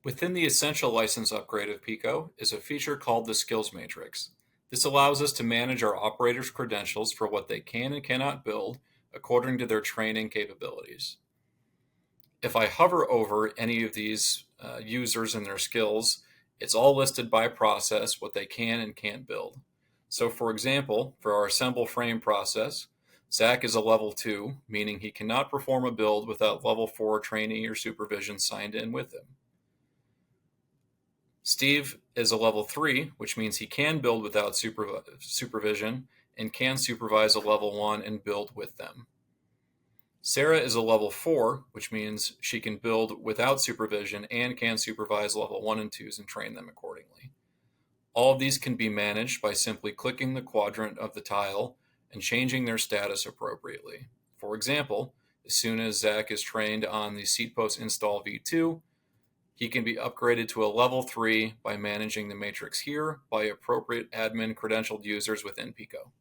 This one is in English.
Within the Essential License upgrade of PICO is a feature called the Skills Matrix. This allows us to manage our operators' credentials for what they can and cannot build according to their training capabilities. If I hover over any of these users and their skills, it's all listed by process, what they can and can't build. So for example, for our assemble frame process, Zach is a level 2, meaning he cannot perform a build without level 4 trainee or supervision signed in with him. Steve is a level 3, which means he can build without supervision and can supervise a level 1 and build with them. Sarah is a level 4, which means she can build without supervision and can supervise level 1 and 2s and train them accordingly. All of these can be managed by simply clicking the quadrant of the tile and changing their status appropriately. For example, as soon as Zach is trained on the SeatPost install v2, he can be upgraded to a level 3 by managing the matrix here by appropriate admin credentialed users within PICO.